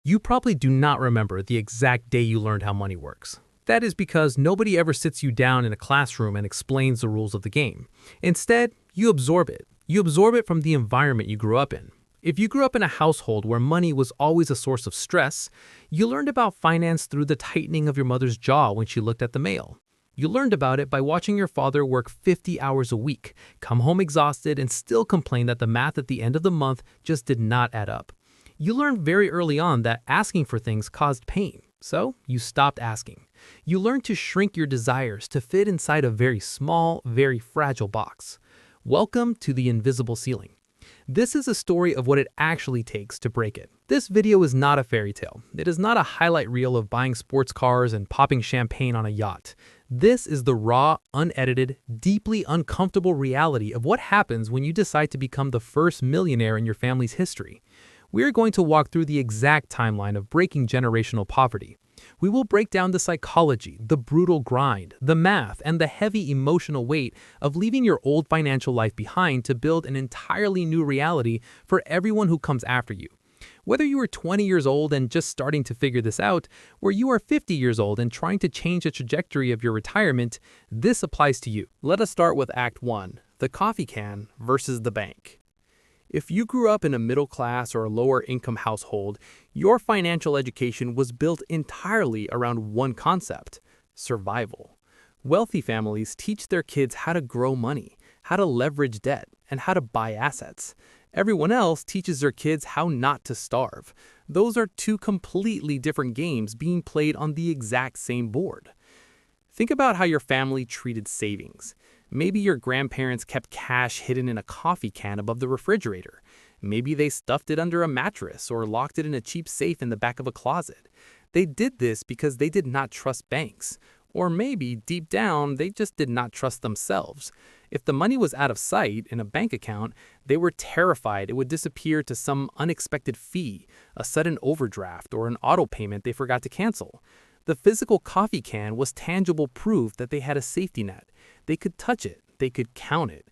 You probably do not remember the exact day you learned how money works. That is because nobody ever sits you down in a classroom and explains the rules of the game. Instead, you absorb it. You absorb it from the environment you grew up in. If you grew up in a household where money was always a source of stress, you learned about finance through the tightening of your mother's jaw when she looked at the mail. You learned about it by watching your father work 50 hours a week, come home exhausted, and still complain that the math at the end of the month just did not add up. You learned very early on that asking for things caused pain, so you stopped asking. You learned to shrink your desires to fit inside a very small, very fragile box. Welcome to the invisible ceiling. This is a story of what it actually takes to break it. This video is not a fairy tale. It is not a highlight reel of buying sports cars and popping champagne on a yacht. This is the raw, unedited, deeply uncomfortable reality of what happens when you decide to become the first millionaire in your family's history. We're going to walk through the exact timeline of breaking generational poverty. We will break down the psychology, the brutal grind, the math, and the heavy emotional weight of leaving your old financial life behind to build an entirely new reality for everyone who comes after you. Whether you are 20 years old and just starting to figure this out, or you are 50 years old and trying to change the trajectory of your retirement, this applies to you. Let us start with Act 1, the coffee can versus the bank. If you grew up in a middle class or a lower income household, your financial education was built entirely around one concept: survival. Wealthy families teach their kids how to grow money, how to leverage debt, and how to buy assets. Everyone else teaches their kids how not to starve. Those are two completely different games being played on the exact same board. Think about how your family treated savings. Maybe your grandparents kept cash hidden in a coffee can above the refrigerator. Maybe they stuffed it under a mattress or locked it in a cheap safe in the back of a closet. They did this because they did not trust banks. Or maybe, deep down, they just did not trust themselves. If the money was out of sight in a bank account, they were terrified it would disappear to some unexpected fee, a sudden overdraft, or an auto payment they forgot to cancel. The physical coffee can was tangible proof that they had a safety net. They could touch it, they could count it.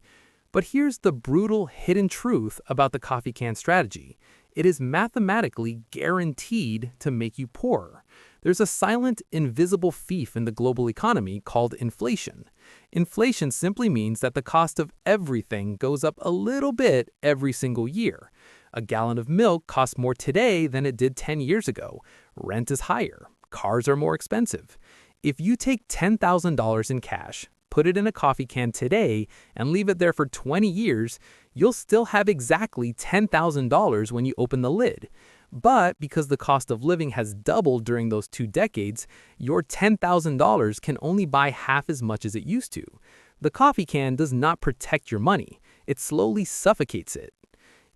But here's the brutal, hidden truth about the coffee can strategy. It is mathematically guaranteed to make you poorer. There's a silent, invisible thief in the global economy called inflation. Inflation simply means that the cost of everything goes up a little bit every single year. A gallon of milk costs more today than it did 10 years ago. Rent is higher. Cars are more expensive. If you take $10,000 in cash, put it in a coffee can today, and leave it there for 20 years, you'll still have exactly $10,000 when you open the lid. But because the cost of living has doubled during those 2 decades, your $10,000 can only buy half as much as it used to. The coffee can does not protect your money. It slowly suffocates it.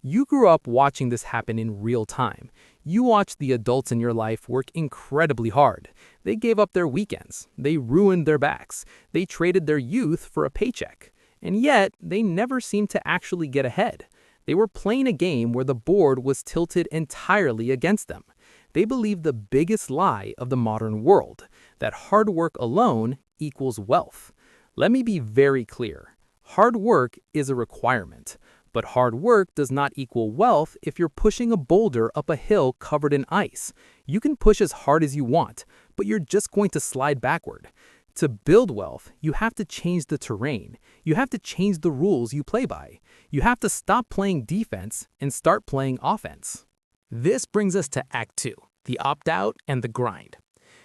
You grew up watching this happen in real time. You watched the adults in your life work incredibly hard. They gave up their weekends. They ruined their backs. They traded their youth for a paycheck. And yet, they never seemed to actually get ahead. They were playing a game where the board was tilted entirely against them. They believed the biggest lie of the modern world, that hard work alone equals wealth. Let me be very clear. Hard work is a requirement. But hard work does not equal wealth if you're pushing a boulder up a hill covered in ice. You can push as hard as you want, but you're just going to slide backward. To build wealth, you have to change the terrain. You have to change the rules you play by. You have to stop playing defense and start playing offense. This brings us to Act 2, the opt-out and the grind.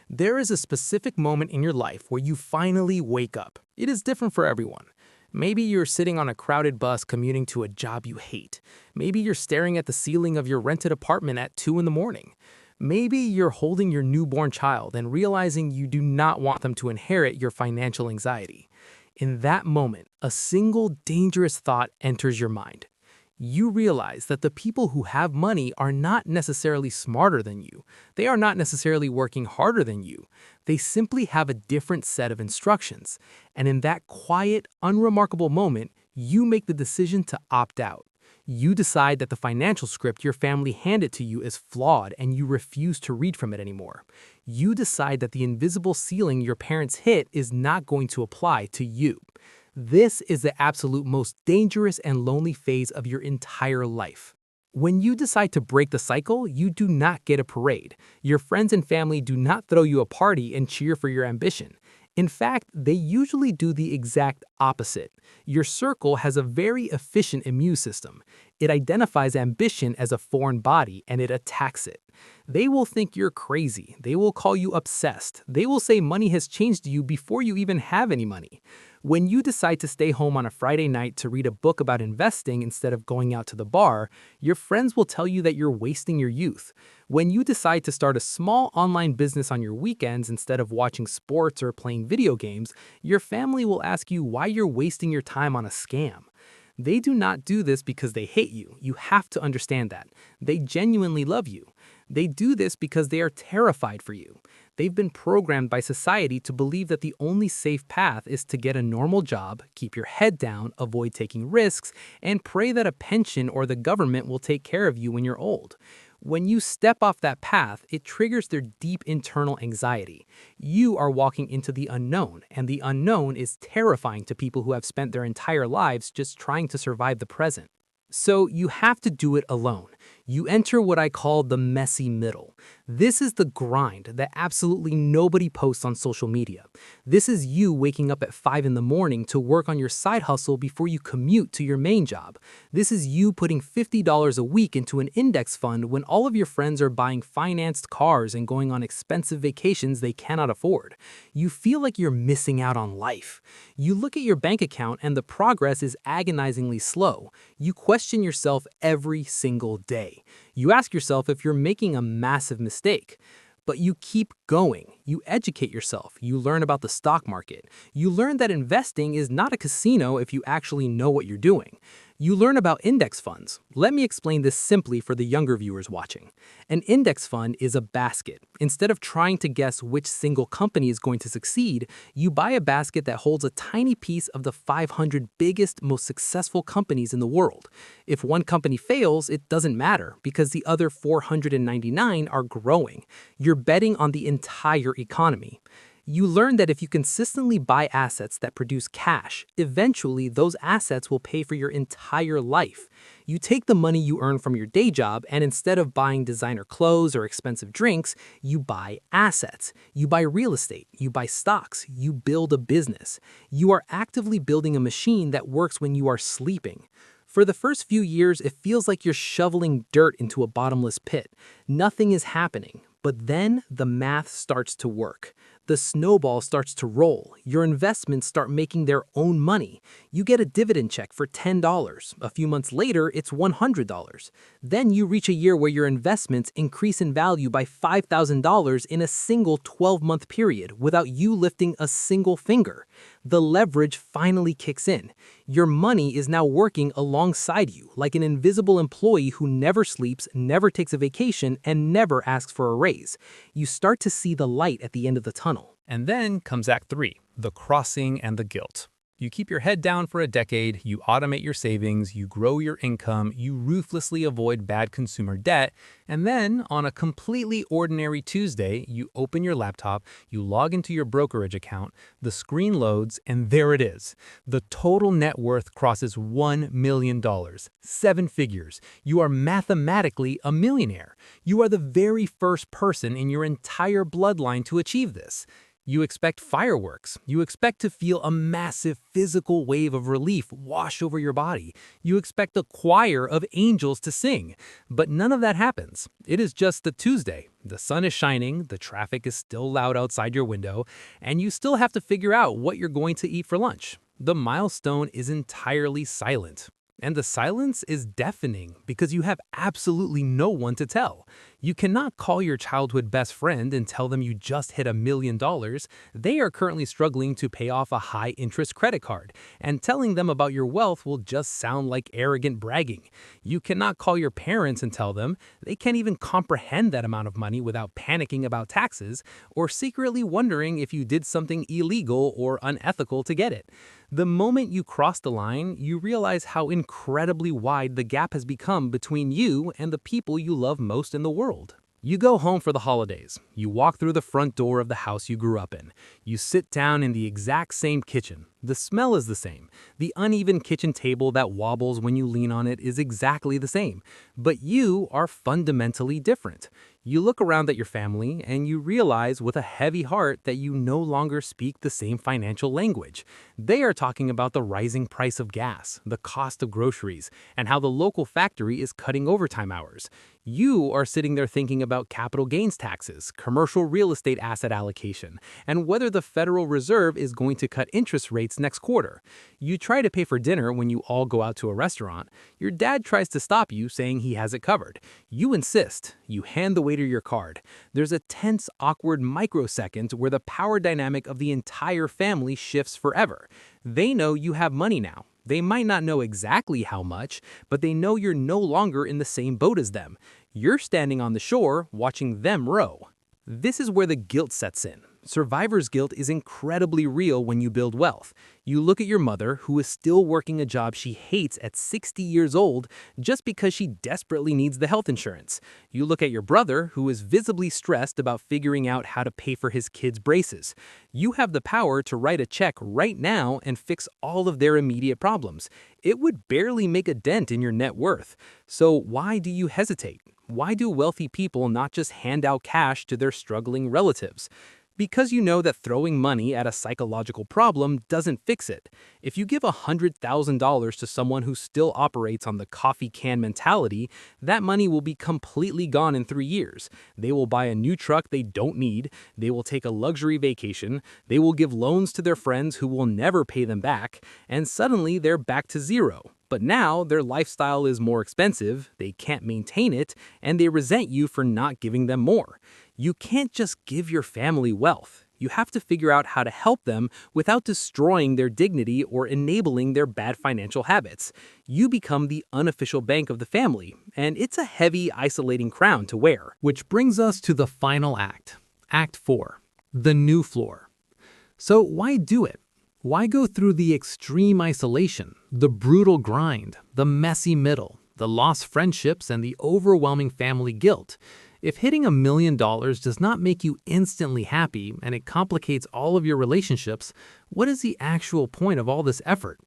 There is a specific moment in your life where you finally wake up. It is different for everyone. Maybe you're sitting on a crowded bus commuting to a job you hate. Maybe you're staring at the ceiling of your rented apartment at 2 in the morning. Maybe you're holding your newborn child and realizing you do not want them to inherit your financial anxiety. In that moment, a single dangerous thought enters your mind. You realize that the people who have money are not necessarily smarter than you. They are not necessarily working harder than you. They simply have a different set of instructions. And in that quiet, unremarkable moment, you make the decision to opt out. You decide that the financial script your family handed to you is flawed and you refuse to read from it anymore. You decide that the invisible ceiling your parents hit is not going to apply to you. This is the absolute most dangerous and lonely phase of your entire life. When you decide to break the cycle, you do not get a parade. Your friends and family do not throw you a party and cheer for your ambition. In fact, they usually do the exact opposite. Your circle has a very efficient immune system. It identifies ambition as a foreign body and it attacks it. They will think you're crazy. They will call you obsessed. They will say money has changed you before you even have any money. When you decide to stay home on a Friday night to read a book about investing instead of going out to the bar, your friends will tell you that you're wasting your youth. When you decide to start a small online business on your weekends instead of watching sports or playing video games, your family will ask you why you're wasting your time on a scam. They do not do this because they hate you. You have to understand that. They genuinely love you. They do this because they are terrified for you. They've been programmed by society to believe that the only safe path is to get a normal job, keep your head down, avoid taking risks, and pray that a pension or the government will take care of you when you're old. When you step off that path, it triggers their deep internal anxiety. You are walking into the unknown, and the unknown is terrifying to people who have spent their entire lives just trying to survive the present. So you have to do it alone. You enter what I call the messy middle. This is the grind that absolutely nobody posts on social media. This is you waking up at 5 in the morning to work on your side hustle before you commute to your main job. This is you putting $50 a week into an index fund when all of your friends are buying financed cars and going on expensive vacations they cannot afford. You feel like you're missing out on life. You look at your bank account and the progress is agonizingly slow. You question yourself every single day. You ask yourself if you're making a massive mistake. But you keep going. You educate yourself. You learn about the stock market. You learn that investing is not a casino if you actually know what you're doing. You learn about index funds. Let me explain this simply for the younger viewers watching. An index fund is a basket. Instead of trying to guess which single company is going to succeed, you buy a basket that holds a tiny piece of the 500 biggest, most successful companies in the world. If one company fails, it doesn't matter because the other 499 are growing. You're betting on the entire economy. You learn that if you consistently buy assets that produce cash, eventually those assets will pay for your entire life. You take the money you earn from your day job and instead of buying designer clothes or expensive drinks, you buy assets. You buy real estate. You buy stocks. You build a business. You are actively building a machine that works when you are sleeping. For the first few years, it feels like you're shoveling dirt into a bottomless pit. Nothing is happening. But then the math starts to work. The snowball starts to roll. Your investments start making their own money. You get a dividend check for $10. A few months later, it's $100. Then you reach a year where your investments increase in value by $5,000 in a single 12-month period without you lifting a single finger. The leverage finally kicks in. Your money is now working alongside you, like an invisible employee who never sleeps, never takes a vacation, and never asks for a raise. You start to see the light at the end of the tunnel. And then comes Act 3, the crossing and the guilt. You keep your head down for a decade, you automate your savings, you grow your income, you ruthlessly avoid bad consumer debt, and then, on a completely ordinary Tuesday, you open your laptop, you log into your brokerage account, the screen loads, and there it is. The total net worth crosses $1 million. 7 figures. You are mathematically a millionaire. You are the very first person in your entire bloodline to achieve this. You expect fireworks. You expect to feel a massive physical wave of relief wash over your body. You expect a choir of angels to sing. But none of that happens. It is just the Tuesday. The sun is shining, the traffic is still loud outside your window, and you still have to figure out what you're going to eat for lunch. The milestone is entirely silent. And the silence is deafening because you have absolutely no one to tell. You cannot call your childhood best friend and tell them you just hit $1 million. They are currently struggling to pay off a high-interest credit card, and telling them about your wealth will just sound like arrogant bragging. You cannot call your parents and tell them they can't even comprehend that amount of money without panicking about taxes or secretly wondering if you did something illegal or unethical to get it. The moment you cross the line, you realize how incredibly wide the gap has become between you and the people you love most in the world. You go home for the holidays. You walk through the front door of the house you grew up in. You sit down in the exact same kitchen. The smell is the same. The uneven kitchen table that wobbles when you lean on it is exactly the same. But you are fundamentally different. You look around at your family and you realize with a heavy heart that you no longer speak the same financial language. They are talking about the rising price of gas, the cost of groceries, and how the local factory is cutting overtime hours. You are sitting there thinking about capital gains taxes, commercial real estate asset allocation, and whether the Federal Reserve is going to cut interest rates next quarter. You try to pay for dinner when you all go out to a restaurant. Your dad tries to stop you, saying he has it covered. You insist. You hand the waiter your card. There's a tense, awkward microsecond where the power dynamic of the entire family shifts forever. They know you have money now. They might not know exactly how much, but they know you're no longer in the same boat as them. You're standing on the shore, watching them row. This is where the guilt sets in. Survivor's guilt is incredibly real when you build wealth. You look at your mother, who is still working a job she hates at 60 years old just because she desperately needs the health insurance. You look at your brother, who is visibly stressed about figuring out how to pay for his kids' braces. You have the power to write a check right now and fix all of their immediate problems. It would barely make a dent in your net worth. So why do you hesitate? Why do wealthy people not just hand out cash to their struggling relatives? Because you know that throwing money at a psychological problem doesn't fix it. If you give $100,000 to someone who still operates on the coffee can mentality, that money will be completely gone in 3 years. They will buy a new truck they don't need, they will take a luxury vacation, they will give loans to their friends who will never pay them back, and suddenly they're back to zero. But now their lifestyle is more expensive, they can't maintain it, and they resent you for not giving them more. You can't just give your family wealth. You have to figure out how to help them without destroying their dignity or enabling their bad financial habits. You become the unofficial bank of the family, and it's a heavy, isolating crown to wear. Which brings us to the final act, Act 4, the new floor. So why do it? Why go through the extreme isolation, the brutal grind, the messy middle, the lost friendships, and the overwhelming family guilt? If hitting $1 million does not make you instantly happy and it complicates all of your relationships, what is the actual point of all this effort?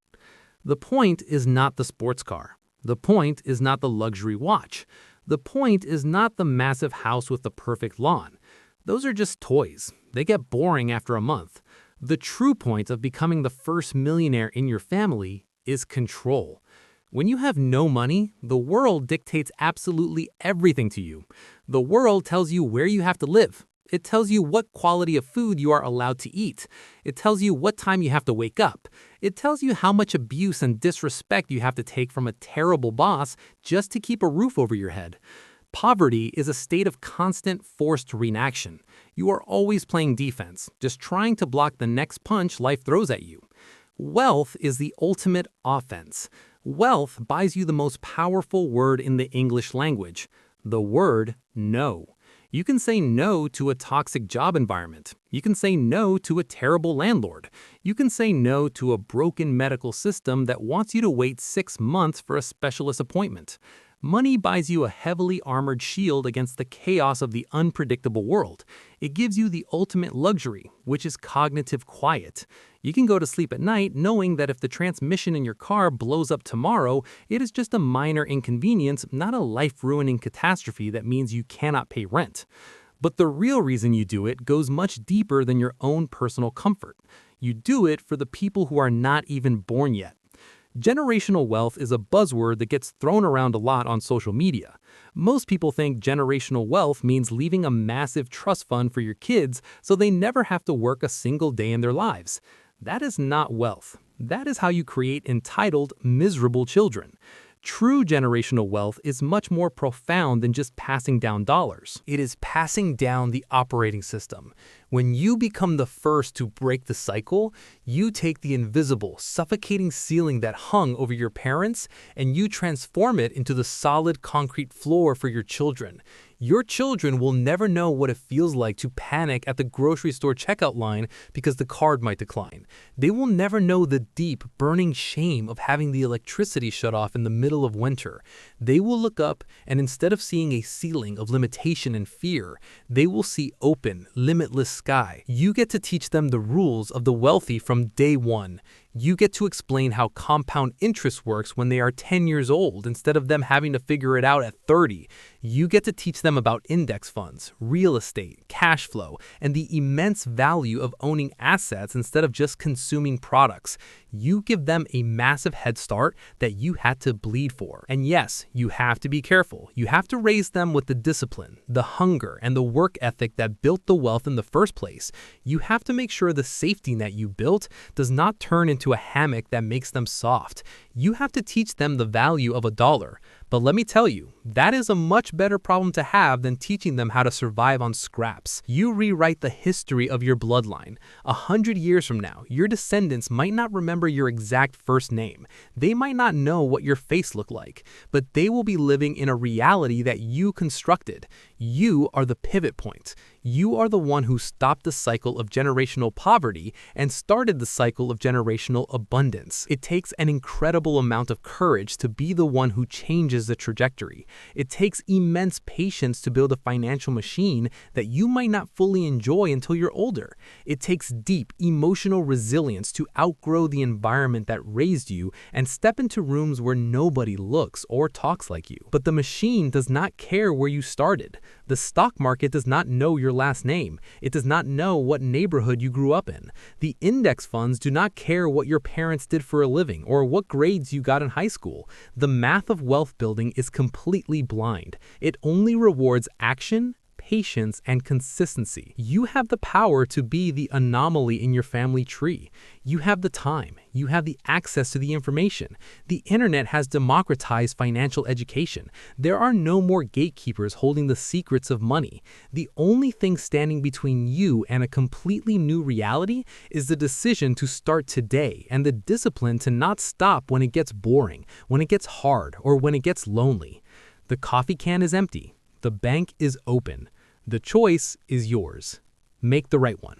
The point is not the sports car. The point is not the luxury watch. The point is not the massive house with the perfect lawn. Those are just toys. They get boring after a month. The true point of becoming the first millionaire in your family is control. When you have no money, the world dictates absolutely everything to you. The world tells you where you have to live. It tells you what quality of food you are allowed to eat. It tells you what time you have to wake up. It tells you how much abuse and disrespect you have to take from a terrible boss just to keep a roof over your head. Poverty is a state of constant forced reenaction. You are always playing defense, just trying to block the next punch life throws at you. Wealth is the ultimate offense. Wealth buys you the most powerful word in the English language, the word no. You can say no to a toxic job environment. You can say no to a terrible landlord. You can say no to a broken medical system that wants you to wait 6 months for a specialist appointment. Money buys you a heavily armored shield against the chaos of the unpredictable world. It gives you the ultimate luxury, which is cognitive quiet. You can go to sleep at night knowing that if the transmission in your car blows up tomorrow, it is just a minor inconvenience, not a life-ruining catastrophe that means you cannot pay rent. But the real reason you do it goes much deeper than your own personal comfort. You do it for the people who are not even born yet. Generational wealth is a buzzword that gets thrown around a lot on social media. Most people think generational wealth means leaving a massive trust fund for your kids so they never have to work a single day in their lives. That is not wealth. That is how you create entitled, miserable children. True generational wealth is much more profound than just passing down dollars. It is passing down the operating system. When you become the first to break the cycle, you take the invisible, suffocating ceiling that hung over your parents and you transform it into the solid concrete floor for your children. Your children will never know what it feels like to panic at the grocery store checkout line because the card might decline. They will never know the deep, burning shame of having the electricity shut off in the middle of winter. They will look up, and instead of seeing a ceiling of limitation and fear, they will see open, limitless sky. You get to teach them the rules of the wealthy from day one. You get to explain how compound interest works when they are 10 years old instead of them having to figure it out at 30. You get to teach them about index funds, real estate, cash flow, and the immense value of owning assets instead of just consuming products. You give them a massive head start that you had to bleed for. And yes, you have to be careful. You have to raise them with the discipline, the hunger, and the work ethic that built the wealth in the first place. You have to make sure the safety net you built does not turn into a hammock that makes them soft. You have to teach them the value of $1. But let me tell you, that is a much better problem to have than teaching them how to survive on scraps. You rewrite the history of your bloodline. 100 years from now, your descendants might not remember your exact first name. They might not know what your face looked like, but they will be living in a reality that you constructed. You are the pivot point. You are the one who stopped the cycle of generational poverty and started the cycle of generational abundance. It takes an incredible amount of courage to be the one who changes the trajectory. It takes immense patience to build a financial machine that you might not fully enjoy until you're older. It takes deep emotional resilience to outgrow the environment that raised you and step into rooms where nobody looks or talks like you. But the machine does not care where you started. The stock market does not know your last name. It does not know what neighborhood you grew up in. The index funds do not care what your parents did for a living or what grades you got in high school. The math of wealth building is completely blind. It only rewards action, patience, and consistency. You have the power to be the anomaly in your family tree. You have the time. You have the access to the information. The internet has democratized financial education. There are no more gatekeepers holding the secrets of money. The only thing standing between you and a completely new reality is the decision to start today and the discipline to not stop when it gets boring, when it gets hard, or when it gets lonely. The coffee can is empty. The bank is open. The choice is yours. Make the right one.